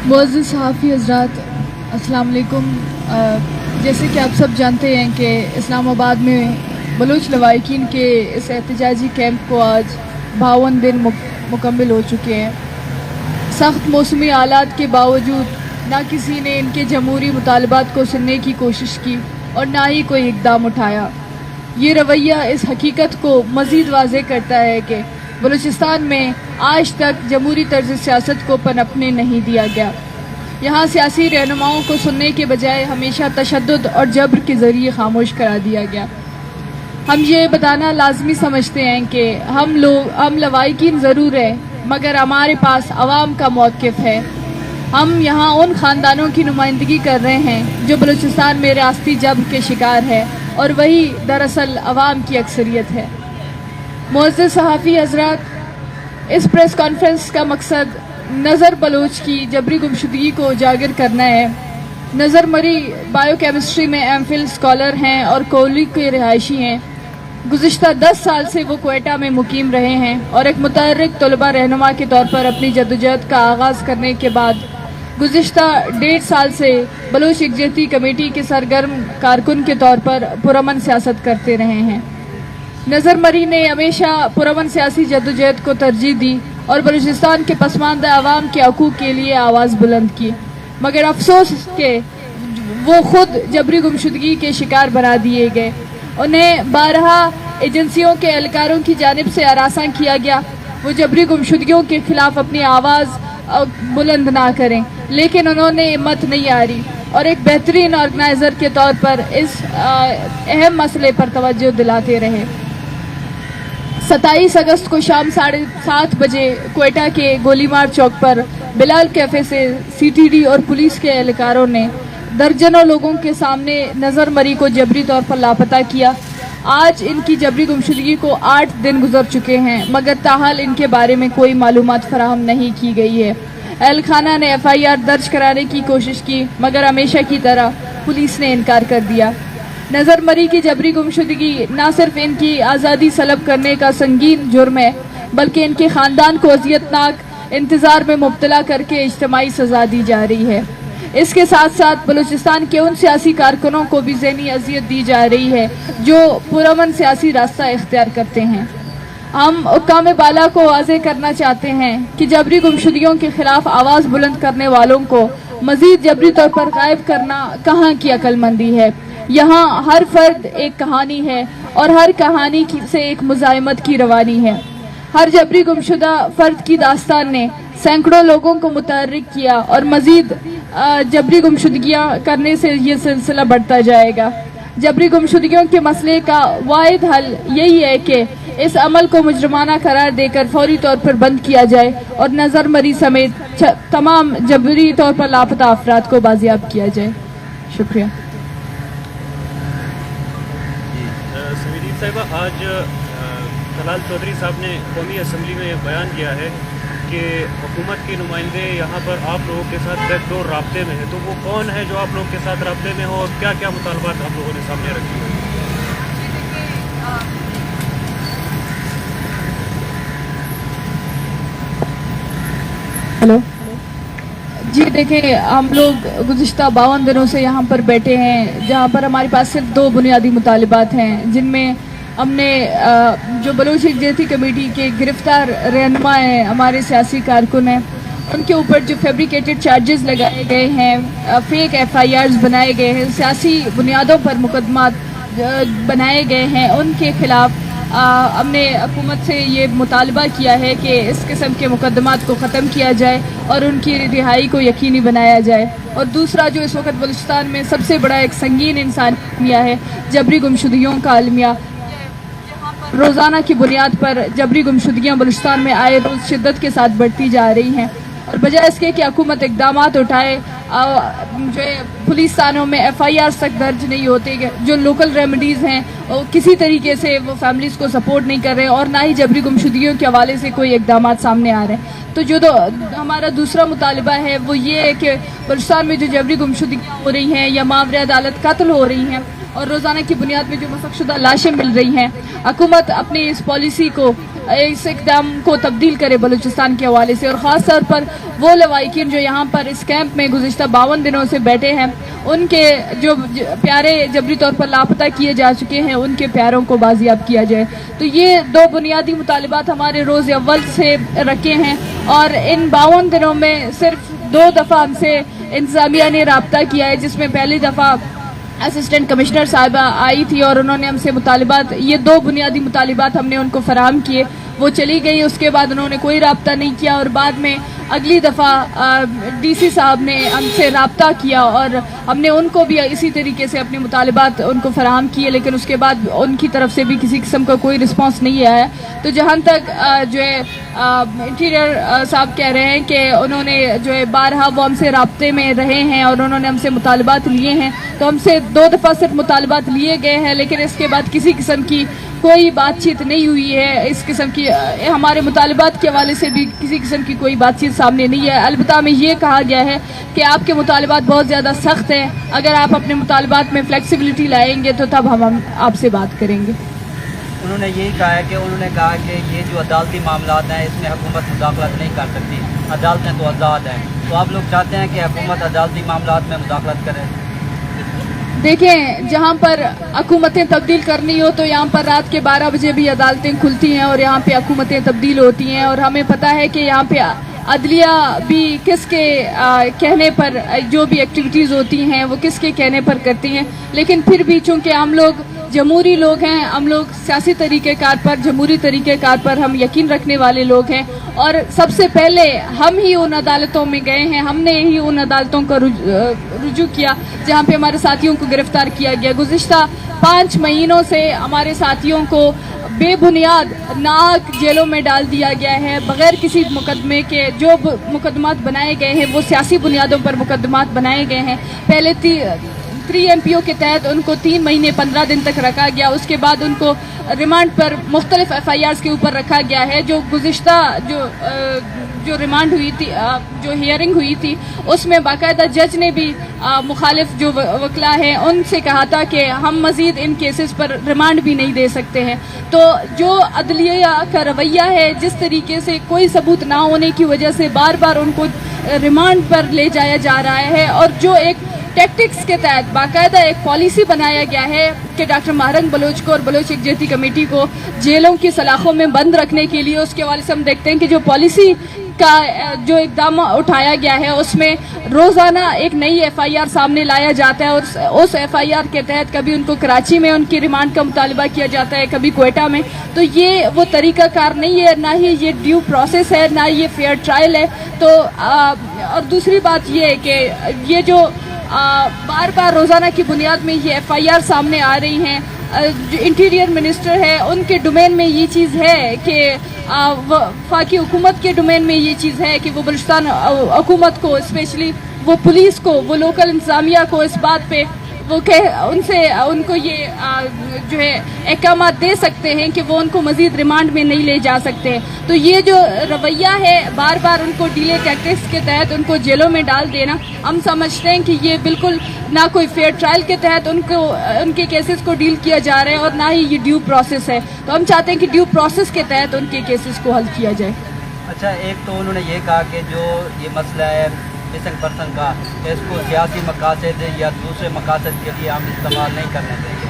معزز صحافی حضرات، السلام علیکم۔ جیسے کہ آپ سب جانتے ہیں کہ اسلام آباد میں بلوچ لواحقین کے اس احتجاجی کیمپ کو آج 52 دن مکمل ہو چکے ہیں۔ سخت موسمی حالات کے باوجود نہ کسی نے ان کے جمہوری مطالبات کو سننے کی کوشش کی اور نہ ہی کوئی اقدام اٹھایا۔ یہ رویہ اس حقیقت کو مزید واضح کرتا ہے کہ بلوچستان میں آج تک جمہوری طرز سیاست کو پنپنے نہیں دیا گیا۔ یہاں سیاسی رہنماؤں کو سننے کے بجائے ہمیشہ تشدد اور جبر کے ذریعے خاموش کرا دیا گیا۔ ہم یہ بتانا لازمی سمجھتے ہیں کہ ہم لواحقین ضرور ہیں، مگر ہمارے پاس عوام کا موقف ہے۔ ہم یہاں ان خاندانوں کی نمائندگی کر رہے ہیں جو بلوچستان میں ریاستی جبر کے شکار ہے، اور وہی دراصل عوام کی اکثریت ہے۔ معزز صحافی حضرات، اس پریس کانفرنس کا مقصد نظر بلوچ کی جبری گمشدگی کو اجاگر کرنا ہے۔ نظر مری بائیو کیمسٹری میں ایم فل اسکالر ہیں اور کوہلی کے رہائشی ہیں۔ گزشتہ 10 سال سے وہ کوئٹہ میں مقیم رہے ہیں اور ایک متحرک طلبہ رہنما کے طور پر اپنی جدوجہد کا آغاز کرنے کے بعد گزشتہ 1.5 سال سے بلوچ یکجہتی کمیٹی کے سرگرم کارکن کے طور پر پرامن سیاست کرتے رہے ہیں۔ نظر مری نے ہمیشہ پرامن سیاسی جدوجہد کو ترجیح دی اور بلوچستان کے پسماندہ عوام کے حقوق کے لیے آواز بلند کی، مگر افسوس کہ وہ خود جبری گمشدگی کے شکار بنا دیے گئے۔ انہیں بارہا ایجنسیوں کے اہلکاروں کی جانب سے ہراساں کیا گیا وہ جبری گمشدگیوں کے خلاف اپنی آواز بلند نہ کریں، لیکن انہوں نے ہمت نہیں ہاری اور ایک بہترین آرگنائزر کے طور پر اس اہم مسئلے پر توجہ دلاتے رہے۔ 27 اگست کو شام 7:30 بجے کوئٹہ کے گولی مار چوک پر بلال کیفے سے CTD اور پولیس کے اہلکاروں نے درجنوں لوگوں کے سامنے نظر مری کو جبری طور پر لاپتہ کیا۔ آج ان کی جبری گمشدگی کو 8 دن گزر چکے ہیں، مگر تاحال ان کے بارے میں کوئی معلومات فراہم نہیں کی گئی ہے۔ اہل خانہ نے FIR درج کرانے کی کوشش کی، مگر ہمیشہ کی طرح پولیس نے انکار کر دیا۔ نظر مری کی جبری گمشدگی نہ صرف ان کی آزادی سلب کرنے کا سنگین جرم ہے، بلکہ ان کے خاندان کو اذیتناک انتظار میں مبتلا کر کے اجتماعی سزا دی جا رہی ہے۔ اس کے ساتھ ساتھ بلوچستان کے ان سیاسی کارکنوں کو بھی ذہنی اذیت دی جا رہی ہے جو پرامن سیاسی راستہ اختیار کرتے ہیں۔ ہم حکام بالا کو واضح کرنا چاہتے ہیں کہ جبری گمشدگیوں کے خلاف آواز بلند کرنے والوں کو مزید جبری طور پر غائب کرنا کہاں کی عقل مندی ہے۔ یہاں ہر فرد ایک کہانی ہے اور ہر کہانی سے ایک مزاحمت کی روانی ہے۔ ہر جبری گمشدہ فرد کی داستان نے سینکڑوں لوگوں کو متحرک کیا اور مزید جبری گمشدگیاں کرنے سے یہ سلسلہ بڑھتا جائے گا۔ جبری گمشدگیوں کے مسئلے کا واحد حل یہی ہے کہ اس عمل کو مجرمانہ قرار دے کر فوری طور پر بند کیا جائے اور نظر مری سمیت تمام جبری طور پر لاپتہ افراد کو بازیاب کیا جائے۔ شکریہ۔ صاحبہ، آج طلال چودھری صاحب نے قومی اسمبلی میں بیان کیا ہے کہ حکومت کے نمائندے یہاں پر آپ لوگوں کے ساتھ بیک ڈور رابطے میں ہے، تو وہ کون ہے جو آپ لوگوں کے ساتھ رابطے میں ہو اور کیا کیا مطالبات آپ لوگوں نے سامنے رکھی ہوئی؟ ہلو جی، دیکھیں، ہم لوگ گزشتہ 52 دنوں سے یہاں پر بیٹھے ہیں، جہاں پر ہمارے پاس صرف 2 بنیادی مطالبات ہیں، جن میں ہم نے جو بلوچ یکجہتی کمیٹی کے گرفتار رہنما ہیں، ہمارے سیاسی کارکن ہیں، ان کے اوپر جو فیبریکیٹڈ چارجز لگائے گئے ہیں، فیک FIRs بنائے گئے ہیں، سیاسی بنیادوں پر مقدمات بنائے گئے ہیں، ان کے خلاف ہم نے حکومت سے یہ مطالبہ کیا ہے کہ اس قسم کے مقدمات کو ختم کیا جائے اور ان کی رہائی کو یقینی بنایا جائے۔ اور دوسرا جو اس وقت بلوچستان میں سب سے بڑا ایک سنگین انسانی المیہ ہے، جبری گمشدگیوں کا المیہ۔ روزانہ کی بنیاد پر جبری گمشدگیاں بلوچستان میں آئے روز شدت کے ساتھ بڑھتی جا رہی ہیں، اور بجائے اس کے کہ حکومت اقدامات اٹھائے، جو پولیس تھانوں میں FIRs تک درج نہیں ہوتے، جو لوکل ریمیڈیز ہیں کسی طریقے سے وہ فیملیز کو سپورٹ نہیں کر رہے، اور نہ ہی جبری گمشدگیوں کے حوالے سے کوئی اقدامات سامنے آ رہے ہیں۔ تو جو ہمارا دوسرا مطالبہ ہے وہ یہ ہے کہ بلوچستان میں جو جبری گمشدگیاں ہو رہی ہیں یا ماورِ عدالت قتل ہو رہی ہیں اور روزانہ کی بنیاد میں جو مسخ شدہ لاشیں مل رہی ہیں، حکومت اپنی اس پالیسی کو اس اقدام کو تبدیل کرے بلوچستان کے حوالے سے، اور خاص طور پر وہ لوائقین جو یہاں پر اس کیمپ میں گزشتہ 52 دنوں سے بیٹھے ہیں، ان کے جو پیارے جبری طور پر لاپتہ کیے جا چکے ہیں، ان کے پیاروں کو بازیاب کیا جائے۔ تو یہ دو بنیادی مطالبات ہمارے روز اول سے رکھے ہیں، اور ان 52 دنوں میں صرف 2 دفعہ ہم سے انتظامیہ نے رابطہ کیا ہے، جس میں پہلی دفعہ اسسٹنٹ کمشنر صاحبہ آئی تھی اور انہوں نے ہم سے مطالبات، یہ 2 بنیادی مطالبات ہم نے ان کو فراہم کیے، وہ چلی گئی، اس کے بعد انہوں نے کوئی رابطہ نہیں کیا، اور بعد میں اگلی دفعہ ڈی سی صاحب نے ہم سے رابطہ کیا اور ہم نے ان کو بھی اسی طریقے سے اپنے مطالبات ان کو فراہم کیے، لیکن اس کے بعد ان کی طرف سے بھی کسی قسم کا کوئی رسپانس نہیں آیا۔ تو جہاں تک جو ہے انٹیریئر صاحب کہہ رہے ہیں کہ انہوں نے جو ہے بارہا وہ ہم سے رابطے میں رہے ہیں اور انہوں نے ہم سے مطالبات لیے ہیں، تو ہم سے 2 دفعہ صرف مطالبات لیے گئے ہیں، لیکن اس کے بعد کسی قسم کی کوئی بات چیت نہیں ہوئی ہے، اس قسم کی ہمارے مطالبات کے حوالے سے بھی کسی قسم کی کوئی بات چیت سامنے نہیں ہے۔ البتہ ہمیں یہ کہا گیا ہے کہ آپ کے مطالبات بہت زیادہ سخت ہیں، اگر آپ اپنے مطالبات میں فلیکسیبلٹی لائیں گے تو تب ہم آپ سے بات کریں گے۔ انہوں نے یہی کہا ہے کہ انہوں نے کہا کہ یہ جو عدالتی معاملات ہیں اس میں حکومت مداخلت نہیں کر سکتی، عدالتیں تو آزاد ہیں، تو آپ لوگ چاہتے ہیں کہ حکومت عدالتی معاملات میں مداخلت کرے؟ دیکھیں، جہاں پر حکومتیں تبدیل کرنی ہو تو یہاں پر رات کے 12 بجے بھی عدالتیں کھلتی ہیں اور یہاں پہ حکومتیں تبدیل ہوتی ہیں، اور ہمیں پتہ ہے کہ یہاں پہ عدلیہ بھی کس کے کہنے پر جو بھی ایکٹیویٹیز ہوتی ہیں وہ کس کے کہنے پر کرتی ہیں، لیکن پھر بھی چونکہ ہم لوگ جمہوری لوگ ہیں، ہم لوگ سیاسی طریقہ کار پر، جمہوری طریقہ کار پر ہم یقین رکھنے والے لوگ ہیں، اور سب سے پہلے ہم ہی ان عدالتوں میں گئے ہیں، ہم نے ہی ان عدالتوں کا رجوع کیا جہاں پہ ہمارے ساتھیوں کو گرفتار کیا گیا۔ گزشتہ 5 مہینوں سے ہمارے ساتھیوں کو بے بنیاد ناحق جیلوں میں ڈال دیا گیا ہے بغیر کسی مقدمے کے۔ جو مقدمات بنائے گئے ہیں وہ سیاسی بنیادوں پر مقدمات بنائے گئے ہیں۔ پہلے 3 MP او کے تحت ان کو 3 مہینے 15 دن تک رکھا گیا، اس کے بعد ان کو ریمانڈ پر مختلف FIRs کے اوپر رکھا گیا ہے۔ جو گزشتہ جو ریمانڈ ہوئی تھی، جو ہیئرنگ ہوئی تھی، اس میں باقاعدہ جج نے بھی مخالف جو وکلا ہیں ان سے کہا تھا کہ ہم مزید ان کیسز پر ریمانڈ بھی نہیں دے سکتے ہیں۔ تو جو عدلیہ کا رویہ ہے، جس طریقے سے کوئی ثبوت نہ ہونے کی وجہ سے بار بار ان کو ریمانڈ پر لے جایا جا رہا ہے، اور جو ایک ٹیکٹکس کے تحت باقاعدہ ایک پالیسی بنایا گیا ہے کہ ڈاکٹر مہرنگ بلوچ کو اور بلوچ یکجہتی کمیٹی کو جیلوں کی سلاخوں میں بند رکھنے کے لیے، اس کے حوالے سے ہم دیکھتے ہیں کہ جو پالیسی کا جو اقدام اٹھایا گیا ہے اس میں روزانہ ایک نئی FIR سامنے لایا جاتا ہے، اور اس FIR کے تحت کبھی ان کو کراچی میں ان کی ریمانڈ کا مطالبہ کیا جاتا ہے، کبھی کوئٹہ میں۔ تو یہ وہ طریقہ کار نہیں ہے، نہ ہی یہ ڈیو پروسیس ہے، نہ یہ فیئر ٹرائل ہے۔ تو اور دوسری بات یہ ہے کہ یہ جو بار بار روزانہ کی بنیاد میں یہ FIR سامنے آ رہی ہیں، جو انٹیریئر منسٹر ہے ان کے ڈومین میں یہ چیز ہے کہ وفاقی حکومت کے ڈومین میں یہ چیز ہے کہ وہ بلوچستان حکومت کو، اسپیشلی وہ پولیس کو، وہ لوکل انتظامیہ کو اس بات پہ وہ ان کو یہ جو ہے احکامات دے سکتے ہیں کہ وہ ان کو مزید ریمانڈ میں نہیں لے جا سکتے۔ تو یہ جو رویہ ہے بار بار ان کو ڈیلے ٹیکٹکس کے تحت ان کو جیلوں میں ڈال دینا، ہم سمجھتے ہیں کہ یہ بالکل نہ کوئی فیئر ٹرائل کے تحت ان کے کیسز کو ڈیل کیا جا رہا ہے، اور نہ ہی یہ ڈیو پروسیس ہے۔ تو ہم چاہتے ہیں کہ ڈیو پروسیس کے تحت ان کے کیسز کو حل کیا جائے۔ اچھا، ایک تو انہوں نے یہ کہا کہ جو یہ مسئلہ ہے مسنگ پرسن کا، اس کو سیاسی مقاصد یا دوسرے مقاصد کے لیے ہم استعمال نہیں کرنے دیں گے،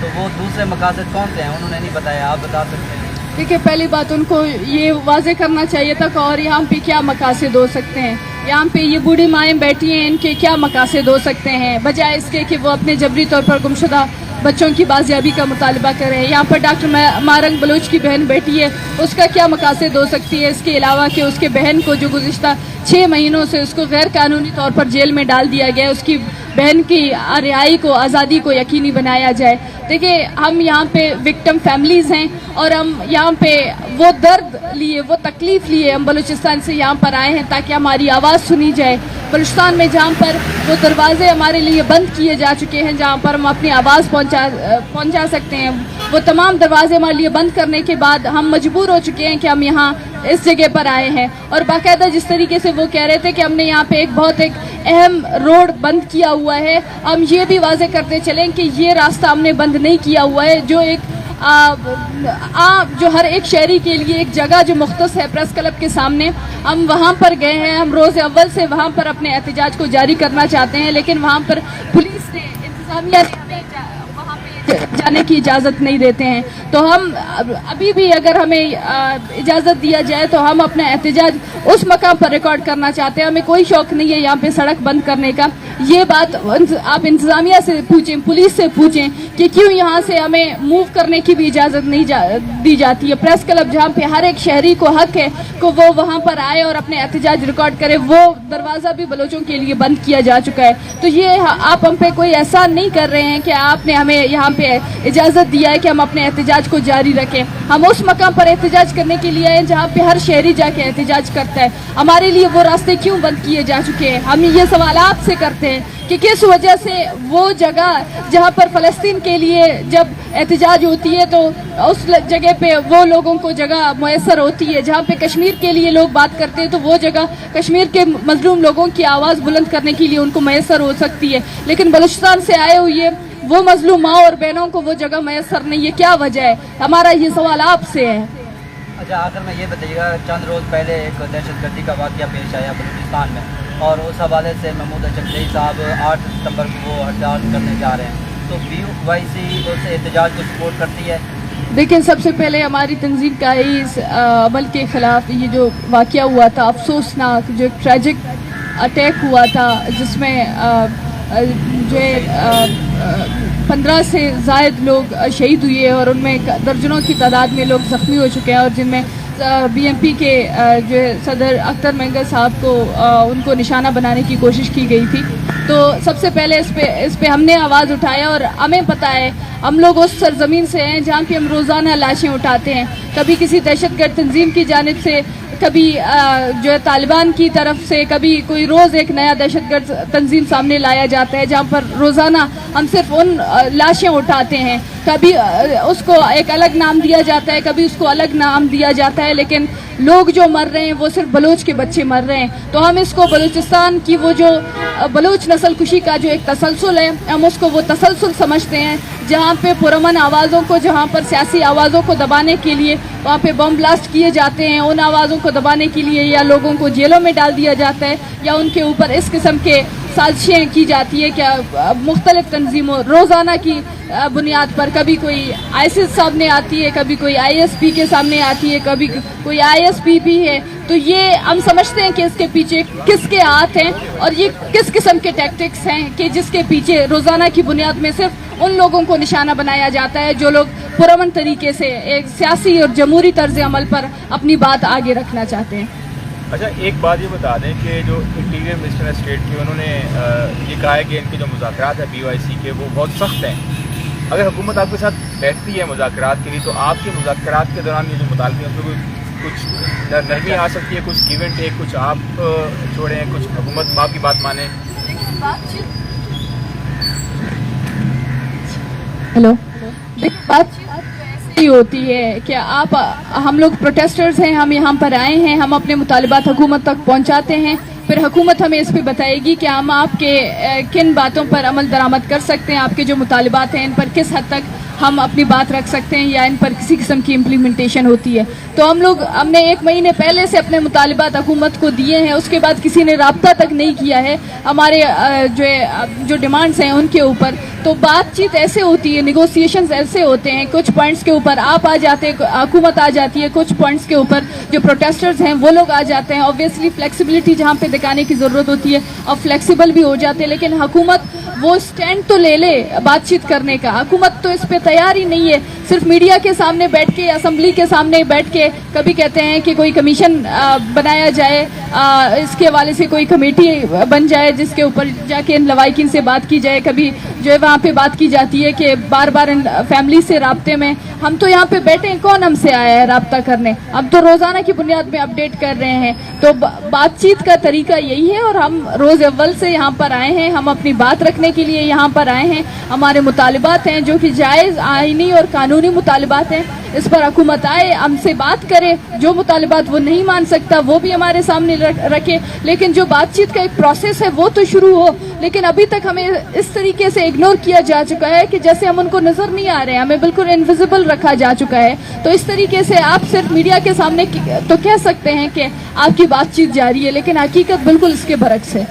تو وہ دوسرے مقاصد کون سے ہیں انہوں نے نہیں بتایا، آپ بتا سکتے ہیں؟ دیکھیے، پہلی بات ان کو یہ واضح کرنا چاہیے تھا کہ اور یہاں پہ کیا مقاصد ہو سکتے ہیں، یہاں پہ یہ بوڑھی مائیں بیٹھی ہیں، ان کے کیا مقاصد ہو سکتے ہیں، بجائے اس کے کہ وہ اپنے جبری طور پر گمشدہ بچوں کی بازیابی کا مطالبہ کریں۔ یہاں پر ڈاکٹر مہرنگ بلوچ کی بہن بیٹھی ہے، اس کا کیا مقاصد ہو سکتی ہے، اس کے علاوہ کہ اس کے بہن کو جو گزشتہ 6 مہینوں سے اس کو غیر قانونی طور پر جیل میں ڈال دیا گیا ہے، اس کی بہن کی رہائی کو، آزادی کو یقینی بنایا جائے۔ دیکھیں، ہم یہاں پہ وکٹم فیملیز ہیں، اور ہم یہاں پہ وہ درد لیے، وہ تکلیف لیے ہم بلوچستان سے یہاں پر آئے ہیں تاکہ ہماری آواز سنی جائے۔ بلوچستان میں جہاں پر وہ دروازے ہمارے لیے بند کیے جا چکے ہیں، جہاں پر ہم اپنی آواز پہنچا سکتے ہیں، وہ تمام دروازے ہمارے لیے بند کرنے کے بعد ہم مجبور ہو چکے ہیں کہ ہم یہاں اس جگہ پر آئے ہیں۔ اور باقاعدہ جس طریقے سے وہ کہہ رہے تھے کہ ہم نے یہاں پہ ایک بہت اہم روڈ بند کیا ہوا ہے، ہم یہ بھی واضح کرتے چلیں کہ یہ راستہ ہم نے بند نہیں کیا ہوا ہے۔ جو ایک جو ہر ایک شہری کے لیے ایک جگہ جو مختص ہے پریس کلب کے سامنے، ہم وہاں پر گئے ہیں. ہم روز اول سے وہاں پر اپنے احتجاج کو جاری کرنا چاہتے ہیں، لیکن وہاں پر پولیس نے، انتظامیہ نے ہمیں وہاں پہ جانے کی اجازت نہیں دیتے ہیں. تو ہم ابھی بھی اگر ہمیں اجازت دیا جائے تو ہم اپنا احتجاج اس مقام پر ریکارڈ کرنا چاہتے ہیں. ہمیں کوئی شوق نہیں ہے یہاں پہ سڑک بند کرنے کا. یہ بات آپ انتظامیہ سے پوچھیں، پولیس سے پوچھیں کہ کیوں یہاں سے ہمیں موو کرنے کی بھی اجازت نہیں دی جاتی ہے. پریس کلب جہاں پہ ہر ایک شہری کو حق ہے کہ وہ وہاں پر آئے اور اپنے احتجاج ریکارڈ کرے، وہ دروازہ بھی بلوچوں کے لیے بند کیا جا چکا ہے. تو یہ آپ ہم پہ کوئی احسان نہیں کر رہے ہیں کہ آپ نے ہمیں یہاں پہ اجازت دیا ہے کہ ہم اپنے احتجاج کو جاری رکھیں. ہم اس مقام پر احتجاج کرنے کے لیے آئے جہاں پہ ہر شہری جا کے احتجاج کرتا ہے. ہمارے لیے وہ راستے کیوں بند کیے جا چکے ہیں؟ ہم یہ سوال آپ سے کرتے ہیں کہ کس وجہ سے وہ جگہ جہاں پر فلسطین کے لیے جب احتجاج ہوتی ہے تو اس جگہ پہ وہ لوگوں کو جگہ میسر ہوتی ہے، جہاں پہ کشمیر کے لیے لوگ بات کرتے ہیں تو وہ جگہ کشمیر کے مظلوم لوگوں کی آواز بلند کرنے کے لیے ان کو میسر ہو سکتی ہے، لیکن بلوچستان سے آئے ہوئے وہ مظلوم ماں اور بہنوں کو وہ جگہ میسر نہیں ہے. کیا وجہ ہے؟ ہمارا یہ سوال آپ سے ہے. اچھا، آخر میں یہ بتائیے گا، چند روز پہلے ایک دہشت گردی کا واقعہ پیش آیا بلوچستان میں، اور اس حوالے سے محمود چکدئی صاحب 8 ستمبر کو وہ ہڑتال کرنے جا رہے ہیں، تو BYC اس احتجاج کو سپورٹ کرتی ہے؟ دیکھیں، سب سے پہلے ہماری تنظیم کا اس عمل کے خلاف یہ جو واقعہ ہوا تھا، افسوسناک جو ایک ٹریجک اٹیک ہوا تھا، جس میں جو 15 سے زائد لوگ شہید ہوئے اور ان میں درجنوں کی تعداد میں لوگ زخمی ہو چکے ہیں، اور جن میں BMP کے جو صدر اختر مینگر صاحب کو ان کو نشانہ بنانے کی کوشش کی گئی تھی. تو سب سے پہلے اس پہ ہم نے آواز اٹھایا، اور ہمیں پتہ ہے ہم لوگ اس سرزمین سے ہیں جہاں پہ ہم روزانہ لاشیں اٹھاتے ہیں، کبھی کسی دہشت گرد تنظیم کی جانب سے، کبھی جو ہے طالبان کی طرف سے، کبھی کوئی روز ایک نیا دہشت گرد تنظیم سامنے لایا جاتا ہے جہاں پر روزانہ ہم صرف ان لاشیں اٹھاتے ہیں. کبھی اس کو ایک الگ نام دیا جاتا ہے، کبھی اس کو الگ نام دیا جاتا ہے، لیکن لوگ جو مر رہے ہیں وہ صرف بلوچ کے بچے مر رہے ہیں. تو ہم اس کو بلوچستان کی وہ جو بلوچ نسل کشی کا جو ایک تسلسل ہے، ہم اس کو وہ تسلسل سمجھتے ہیں جہاں پہ پرامن آوازوں کو، جہاں پر سیاسی آوازوں کو دبانے کے لیے وہاں پہ بم بلاسٹ کیے جاتے ہیں، ان آوازوں کو دبانے کے لیے یا لوگوں کو جیلوں میں ڈال دیا جاتا ہے، یا ان کے اوپر اس قسم کے سازشیں کی جاتی ہے کہ مختلف تنظیموں روزانہ کی بنیاد پر، کبھی کوئی ISIS سامنے آتی ہے، کبھی کوئی ISP کے سامنے آتی ہے، کبھی کوئی ISP بھی ہے. تو یہ ہم سمجھتے ہیں کہ اس کے پیچھے کس کے ہاتھ ہیں اور یہ کس قسم کے ٹیکٹکس ہیں کہ جس کے پیچھے روزانہ کی بنیاد میں صرف ان لوگوں کو نشانہ بنایا جاتا ہے جو لوگ پرامن طریقے سے ایک سیاسی اور جمہوری طرز عمل پر اپنی بات آگے رکھنا چاہتے ہیں. اچھا، ایک بات یہ بتا دیں کہ جو انٹیریئر منسٹر اسٹیٹ کی انہوں نے یہ کہا ہے کہ ان کے جو مذاکرات ہیں BYC کے وہ بہت سخت ہیں. اگر حکومت آپ کے ساتھ بیٹھتی ہے مذاکرات کے لیے تو آپ کے مذاکرات کے دوران یہ جو مطالبے ہیں اس میں کچھ نرمی آ سکتی ہے، کچھ گیو اینڈ ٹیک، کچھ آپ چھوڑیں، کچھ حکومت آپ کی بات مانیں؟ ہیلو، بات ایسی ہوتی ہے کہ ہم لوگ پروٹیسٹرز ہیں، ہم یہاں پر آئے ہیں، ہم اپنے مطالبات حکومت تک پہنچاتے ہیں، پھر حکومت ہمیں اس پہ بتائے گی کہ ہم آپ کے کن باتوں پر عمل درآمد کر سکتے ہیں، آپ کے جو مطالبات ہیں ان پر کس حد تک ہم اپنی بات رکھ سکتے ہیں یا ان پر کسی قسم کی امپلیمنٹیشن ہوتی ہے. تو ہم نے 1 مہینے پہلے سے اپنے مطالبات حکومت کو دیے ہیں، اس کے بعد کسی نے رابطہ تک نہیں کیا ہے ہمارے جو ڈیمانڈز ہیں ان کے اوپر. تو بات چیت ایسے ہوتی ہے، نیگوسیشنز ایسے ہوتے ہیں، کچھ پوائنٹس کے اوپر آپ آ جاتے ہیں، حکومت آ جاتی ہے، کچھ پوائنٹس کے اوپر جو پروٹیسٹرز ہیں وہ لوگ آ جاتے ہیں. آبویسلی فلیکسیبلٹی جہاں پہ دکھانے کی ضرورت ہوتی ہے اور فلیکسیبل بھی ہو جاتے ہیں، لیکن حکومت وہ سٹینڈ تو لے لے بات چیت کرنے کا. حکومت تو اس پہ تیار ہی نہیں ہے. صرف میڈیا کے سامنے بیٹھ کے، اسمبلی کے سامنے بیٹھ کے کبھی کہتے ہیں کہ کوئی کمیشن بنایا جائے، اس کے حوالے سے کوئی کمیٹی بن جائے جس کے اوپر جا کے ان لوائقین سے بات کی جائے. کبھی جو ہے وہاں پہ بات کی جاتی ہے کہ بار بار ان فیملی سے رابطے میں. ہم تو یہاں پہ بیٹھے ہیں، کون ہم سے آیا ہے رابطہ کرنے؟ ہم تو روزانہ کی بنیاد میں اپڈیٹ کر رہے ہیں. تو بات چیت کا طریقہ یہی ہے، اور ہم روز اول سے یہاں پر آئے ہیں، ہم اپنی بات رکھنے کے لیے یہاں پر آئے ہیں. ہمارے مطالبات ہیں جو کہ جائز، آئینی اور قانونی قانونی مطالبات ہیں اس پر حکومت آئے, ہم سے بات کرے, جو مطالبات وہ نہیں مان سکتا وہ بھی ہمارے سامنے رکھے, لیکن جو بات چیت کا ایک پروسیس ہے وہ تو شروع ہو. لیکن ابھی تک ہمیں اس طریقے سے اگنور کیا جا چکا ہے کہ جیسے ہم ان کو نظر نہیں آ رہے ہیں, ہمیں بالکل انویزیبل رکھا جا چکا ہے. تو اس طریقے سے آپ صرف میڈیا کے سامنے تو کہہ سکتے ہیں کہ آپ کی بات چیت جاری ہے, لیکن حقیقت بالکل اس کے برعکس ہے.